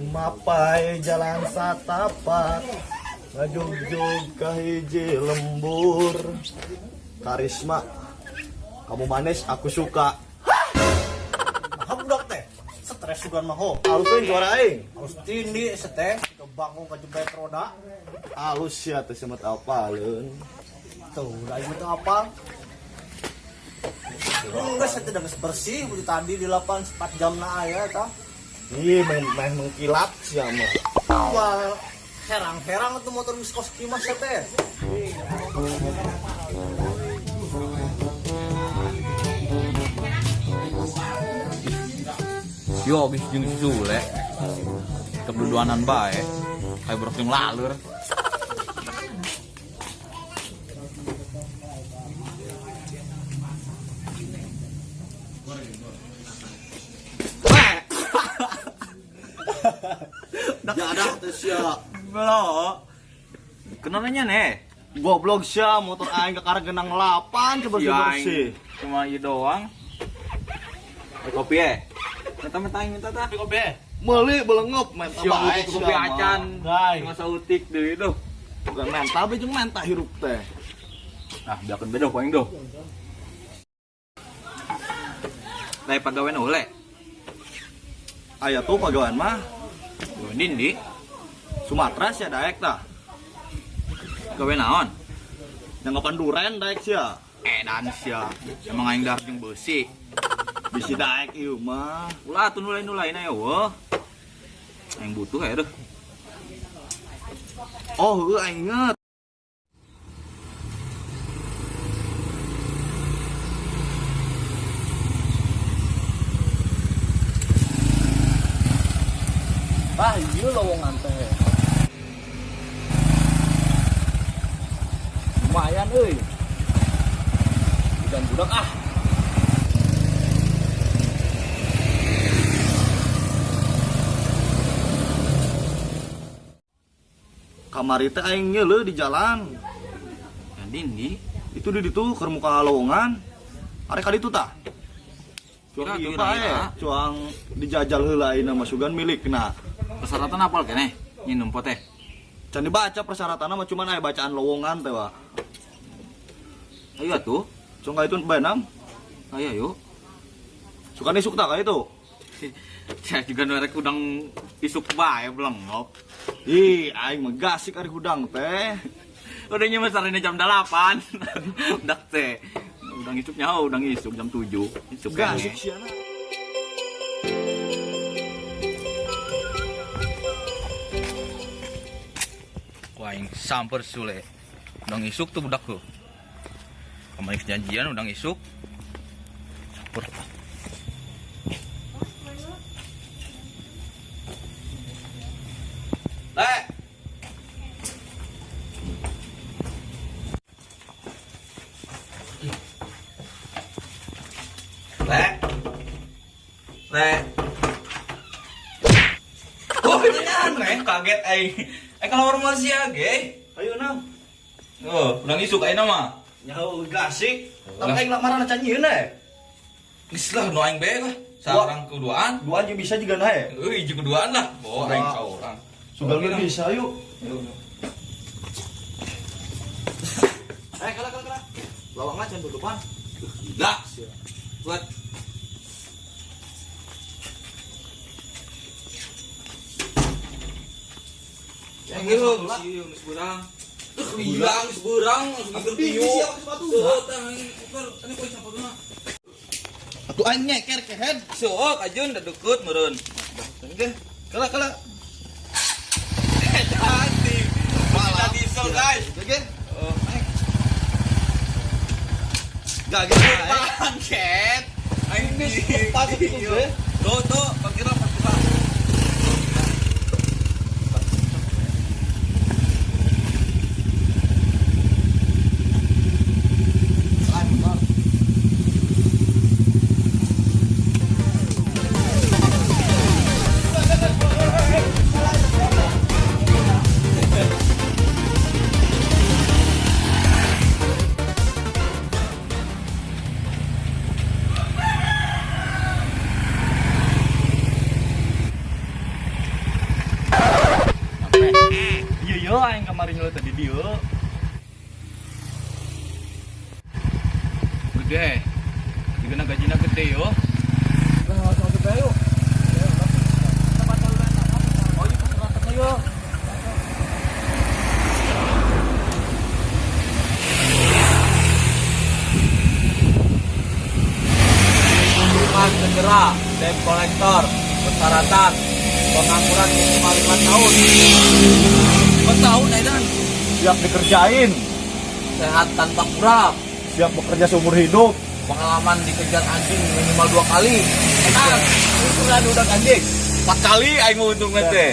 Mapai jalan satapak ngajugjug ka hiji lembur. Karisma, kamu manis, aku suka. Kamu dok teh, stres juga mah ho. Alus teh juara aing. Harus tindi seteh, kita bangun ke jempet roda. Alus ya teh semet apaleun. Tuh, udah itu apa? Enggak, saya tidak bersih. Udah tadi di 4 jam na aya tah. Iya, main mengkilap sih mah. Wah, herang-herang tuh motor Wiskos Kimas teh. Yo bis jeung si Sule keduduanan bae kayak brok jeung laleur. Jadah teh sia. Belo. Kenapa nih? Goblok sia motor aing ke genang 8 coba bersih. Cuma ieu doang. Kopi minta minta tah kopi. Meuli belengop main Bae kopi acan. Masa utik deui tuh. Bukan menta tapi jeung menta hirup teh. Nah, biarkan beda poin do. Dari pagawean oleh. Aya tuh pagawean mah Dinding di Sumatera sia daek tah. gawe naon? Nyanggapan duren daek sia. Dan sia. Emang aing dah jeung beusi. Bisi daek ieu mah. Ulah atuh nulai-nulaina ya weuh. Aing butuh ya deh. Oh, heuh aing inget. Bah, ieu lowongan teh. Lumayan euy. Dan budak ah. Kamari teh aing nyeuleuh di jalan. Dindi Itu di ditu keur muka lowongan. Arek ka ditu tah. Cuang ieu bae, cuang dijajal heula ayeuna mah sugan milikna. persyaratan apal keneh nginum pot teh. Can dibaca persyaratanna mah cuman aya bacaan lowongan teh wa. Ayo atuh. Cong itu benang. Ayo yuk. Suka isuk tak ka itu. Saya juga norek udang isuk bae belengok. Ih, aing mah gasik ari hudang teh. Udah nyampe sarene jam 8. Dak teh. Udang isuk nyaho, udang isuk jam 7. Isuk Gasik kene. siana. Wah, yang samper Sule. Udang isuk tuh budak tuh. Kemarin janjian udang isuk. Samper. Le. Oh, beneran, kaget aing. Kalau orang Malaysia ge. Ayo nang. Oh, udang isuk aing mah. Nyaho gasik. Tapi aing lamarana can nyieun eh. Geus lah nu aing bae lah. Sarang keduaan. Dua aja bisa juga nae. Euy, jeung keduaan lah. Bawa aing saurang. Sugal ge bisa yuk. Kala. Lawang aja tutupan. Lah. Buat yang hilang, seberang. Hilang seberang, langsung tiup. Ini poin siapa dulu? Atuh aing nyeker ke head. Sok, ajun dah deket meureun. Oke. Kala. Tadi. Malah diesel, guys. Oke. Oh, naik. Gak gitu. Paket. Aing Ini pas itu gue. Tuh, parkiran. kamari nyela tadi dia. Gede. Digana gajina gede yo. Segera debt collector persyaratan pengangguran minimal 5 tahun, 4 tahun Aidan. Siap dikerjain, sehat tanpa kurap, siap bekerja seumur hidup. pengalaman dikejar anjing minimal 2 kali. Untungan udah anjing 4 kali aing mau untung teh.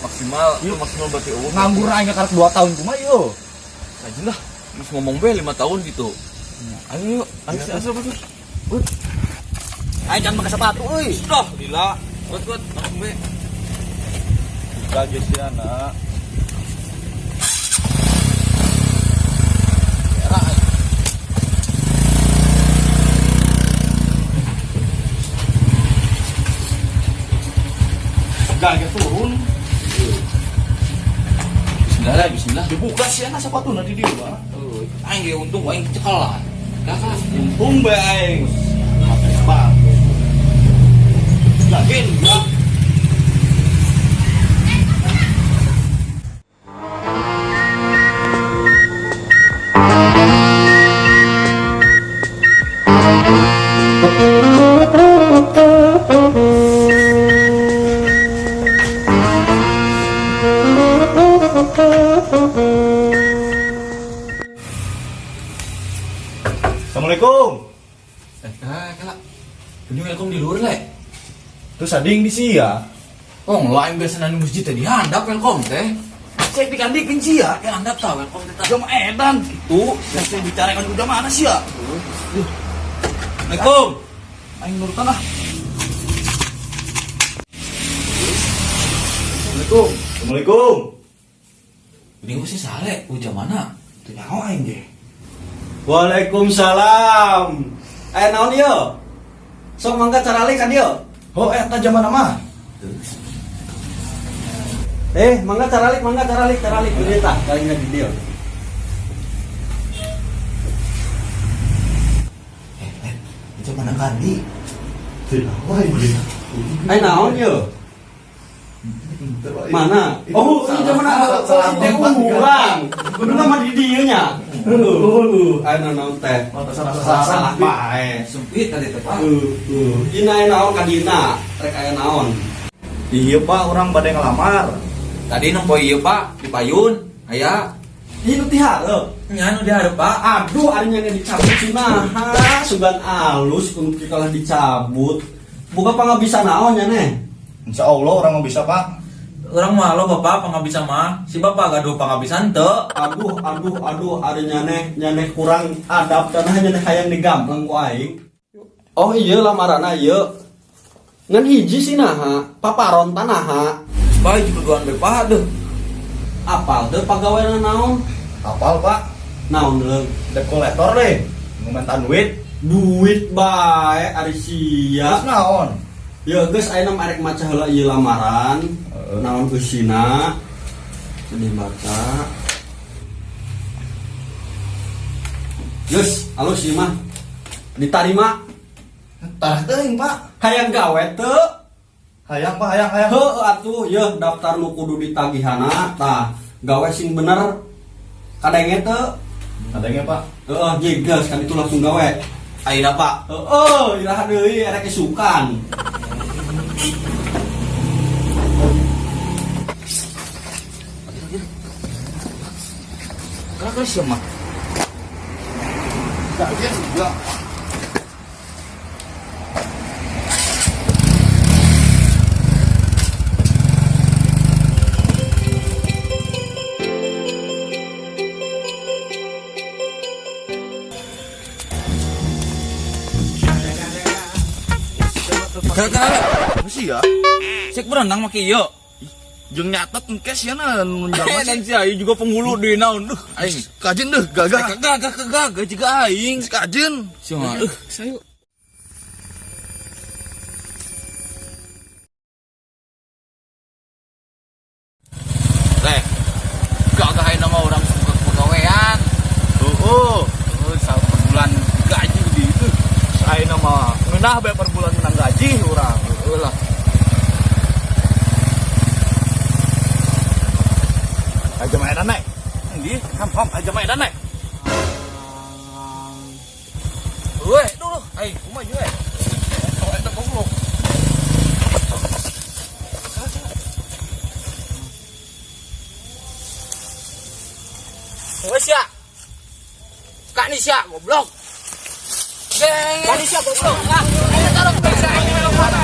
Maksimal, Iya. maksimal berarti Nganggur aing karek 2 tahun cuma yo. Rajin lah. Mas ngomong be 5 tahun gitu. Ayo yuk, ayo asal betul. ayo jangan pakai sepatu euy. Dah, gila. Buat langsung be. Kaget sih anak. Kaget turun. Bismillah, bismillah. Dibuka sih anak sepatu nanti dia. Pak. Aing ge untung aing cekalan. Kakak. Untung be aing. Pakai sepatu. Yakin ya? Assalamualaikum. Kakak. Ini welcome di luar le. Terus ading di sia. Oh, lo aing biasa nang masjid tadi handap welcome teh. Cek dikandikin sia. Ya handap tah welcome teh. Jam edan itu yang saya bicarakan udah mana sih ya? Assalamualaikum. Aing nurutan lah. Assalamualaikum. Assalamualaikum. Ini gue sih sare, udah mana? Tuh nyawa aing ge. Waalaikumsalam. Naon ieu? Sok mangga caralik kan ieu? Oh, eta zaman mah. Mangga caralik ini tah, kalinya di dieu. Itu mana kandi? Tuh nyawa aing ge. Naon ieu? Mana? Oh, ini zaman urang. Kudu mah di dieu nya. Naon teh? Salah bae. Sempit tadi teh Pak. Dina naon ka dina? Rek aya naon? Iya Pak, orang badai ngelamar. Tadi nempo ieu Pak, di payun. Aya. Ieu teh hareup. Nya nu dihareup Pak. Aduh, ari nya dicabut cinaha, sugan alus kun kita lah dicabut. Buka pangabisa naon nya neh? Insya Allah orang mau bisa Pak. Orang mah lo Bapak pangabisa mah. Si Bapak gaduh pangabisan teu. Aduh, ari nya neh kurang adab dan nya neh hayang digamplang ku aing. Oh iya lamarana ieu. Ngan hiji sih naha, paparon tanaha. Bae juduan be Pak deuh. Apal teu pagaweana naon? Apal Pak. Naon leung? Debt collector deh. Ngomentan duit. Duit bae ari sia. Terus naon? Ya geus ayeuna mah arek maca heula ieu lamaran. Naon eusina? Sedih baca. Geus, alus ieu mah. Ditarima. Tarah teuing Pak. Hayang gawe teu? Hayang Pak, hayang. Heuh atuh, yeuh daftar nu kudu ditagihana. Tah, gawe sing bener. Kadenge teu? Adanya Pak. Heeh, jegas kan itu langsung gawe. Ayeuna Pak. Heeh, iraha deui arek isukan. Kakak siapa mah? Kaget juga. Kakak, Masih ya? cek berenang make ieu. Jeung nyatet engkes ya na nu njama Dan si aing juga penghulu di naon duh. aing kajen deh gagah. Kagak jiga aing. Kajen. Siapa? Sayu. Teh. gawe nama orang suka pegawaian. Oh, Satu per bulan gaji gitu. saya nama ngenah bae per bulan menang gaji urang. Lah. Aja main naik. Ini ham aja main naik. Weh, dulu. Ai, kumah je. Oh, eta goblok. Wes ya. Kak Nisya goblok. Geng. Kak Nisya goblok. Lah, ayo taruh bisa ini belum apa.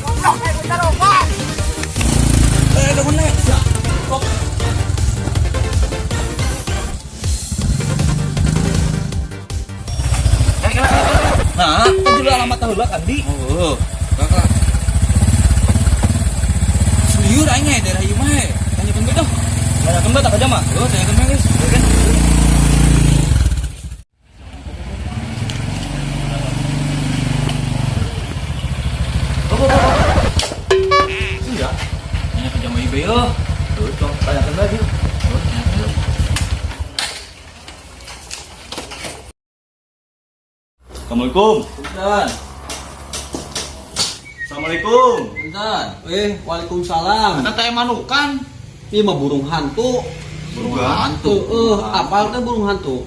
Goblok, ayo taruh, Pak. Nah, itu juga alamat heula kan di. Oh, kakak. Suyur aing daerah ieu mah. Tanyakeun bae dah. Tanyakeun bae tak aja mah. Oh, tanyakeun bae guys. Oke. Iya. Tanyakeun jama ieu bae yeuh. Tuh, tanyakeun lagi. Oh, tanyakeun. Assalamualaikum. Punten. Assalamualaikum. Punten. Waalaikumsalam. Eta teh manukan. Ini mah burung hantu. Burung hantu. Apal teh burung hantu.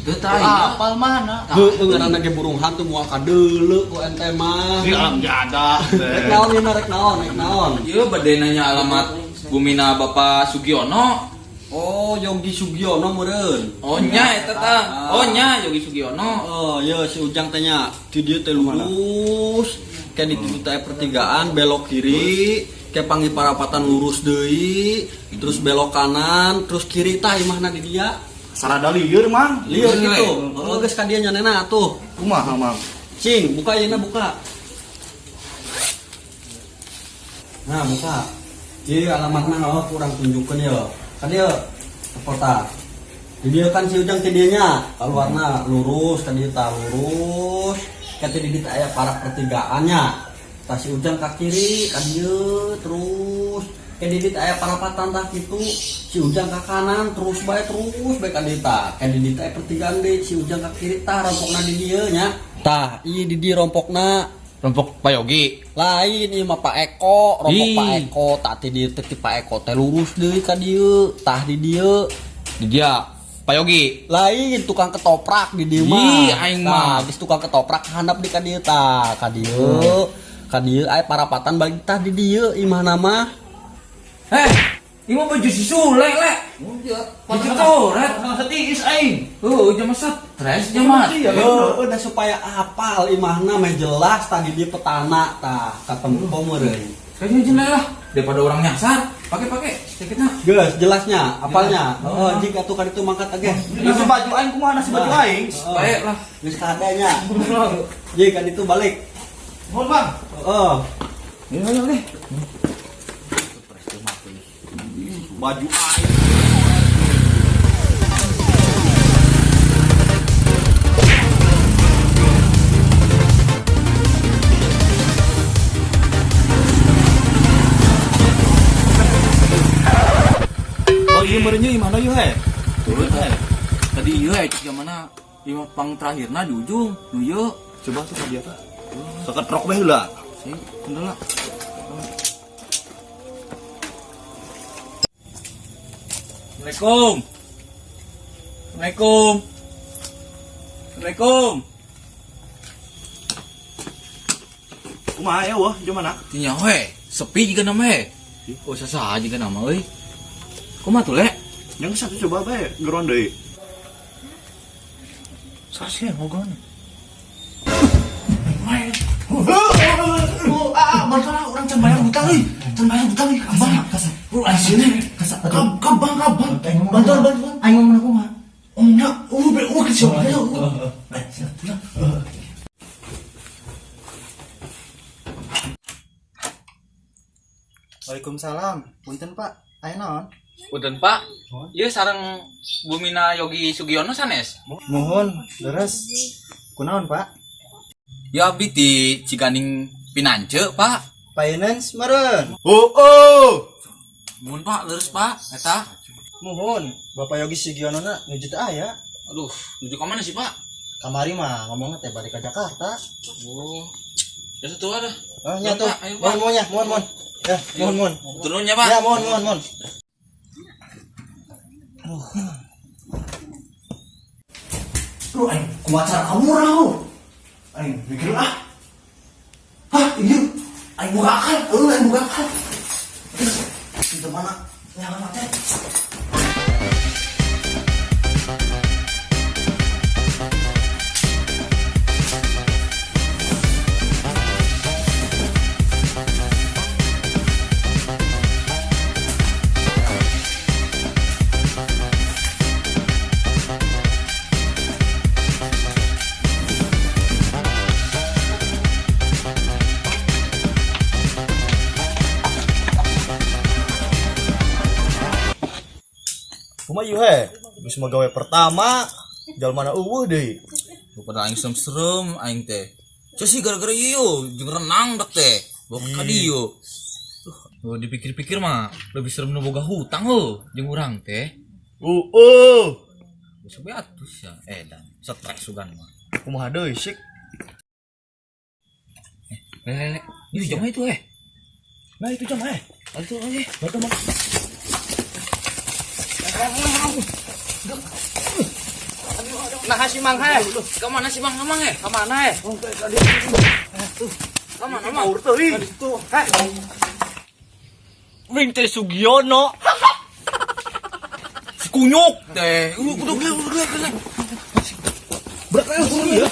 Teu tah apal mana? Heuh ngaranna ge burung hantu moal kadeuleu ku ente mah. Di alam jada. Rek naon ieu rek naon. Ieu bade nanya alamat Bumina Bapak Sugiono. Oh, Yogi Sugiono meureun. Oh nya eta tah. Oh nya Yogi Sugiono. Oh, iya si Ujang teh nya. Di dieu teh lurus. Kayak di titik teh pertigaan belok kiri, kayak panggil parapatan lurus deui, terus belok kanan, terus kiri tah imahna di dia. Sarada lieur, Mang. Lieur Lieur, gitu. Oh, geus ka dieu nyanena atuh. Kumaha, Mang? Cing, buka ayeuna buka. Nah, buka. Ieu alamatna oh kurang tunjukkeun ya. Kan dieu kota. Di dieu kan si Ujang teh dieu nya, kaluarna lurus ka dieu tah lurus. Ka teh di dieu aya para pertigaannya. Tah si Ujang ka kiri ka dieu terus ka di dieu aya parapatan tah kitu. Si Ujang ka kanan terus bae ka dieu tah. Ka di dieu aya pertigaan deui si Ujang ka kiri tah rompokna di dieu nya. Tah, ieu di dieu rompokna. Rompok Pak Yogi. Lain ieu mah Pak Eko, rompok Ih. Pak Eko, tah teh dieu teh Pak Eko teh lurus deui ka dieu, tah di dieu. Di dia Pak Yogi. Lain tukang ketoprak di dieu mah. Ih, aing mah. Geus tukang ketoprak handap di ka dieu tah, ka dieu. Ka dieu aya parapatan balik tah di dieu imahna mah. Ini mah baju si Sule, Le. Itu tuh, Red. Setiis aing. Jam stres, jamat. Udah supaya apal imahna mah jelas tadi di petana tah ketemu meureun. Kayaknya jelas lah. Daripada orang nyasar, pakai sedikitnya. Geus jelasnya, apalnya. Oh, jika tuh kan itu mangkat ge. Nasi baju aing kumaha nasi baju aing? Baik lah. Geus kadanya. Jika itu balik. Mohon, Bang. Oh. Oke. Baju aing. Oh iya merenya gimana yuk he? Turun he. Tadi iya cik mana? Lima pang terakhirna di ujung. Nu ieu. Coba tuh dia tuh. Seketrok bae heula. Si, kendala. Assalamualaikum. Assalamualaikum. Assalamualaikum. Kumaha ya wah, gimana? Nya we, sepi juga nama he. Oh sasa juga nama euy. Kumaha tuh le? Yang satu coba bae, geron deui. Sasih ngogon. Masalah orang can bayar hutang euy. Can bayar hutang euy. Abang, kasar. Sini. Kasar. Kabang. Bantuan. Aing ngomong kumaha? Enggak, ke siapa ya? Waalaikumsalam. Punten Pak. Aya naon? Punten Pak. Ieu sareng Bumina Yogi Sugiono sanes. Mohon leres. Kunaon Pak? Ya abdi ti Ciganing Pinance, Pak. finance meren. Mohon Pak, leres Pak, eta. Mohon, Bapak Yogi Sugiono nuju teh aya. Aduh, menuju ke mana sih Pak? Kamari mah ngomongnya teh balik ke Jakarta. Oh, ya satu ada. Oh, nya tuh. Pak, ayo, Pak. Mohon. Ya, mohon. Turunnya Pak. Ya, mohon. Lu aing kumacar kamu rau. Aing mikir iya. Aing buka akal, aing buka akal. Itu mana? Jangan mati. Kumaha ieu he? Geus gawe pertama, jalmana eueuh deui. Pada aing serem aing teh. Sih gara-gara ieu jeung renang dak teh. Bawa ka dieu. Tuh, dipikir-pikir mah lebih serem nu boga hutang heuh jeung urang teh. Bisa beatus ya. Dan stres sugan mah. Kumaha deui sik? Lele. Itu jam itu Nah, itu jam Itu aja. Bapak Nah si Mang he. Kemana si Mang Mang he? Kemana he? Kemana Mang? Wing teh Sugiono. Si kunyuk teh. Udah gelek. Berat ya.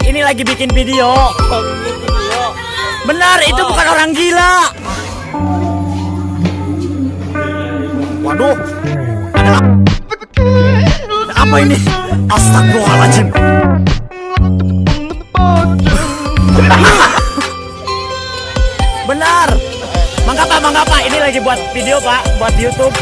Ini lagi bikin video. Benar, itu bukan orang gila. Waduh, Apa ini? Astagfirullahaladzim. Benar. Mangga Pak, ini lagi buat video Pak, buat YouTube.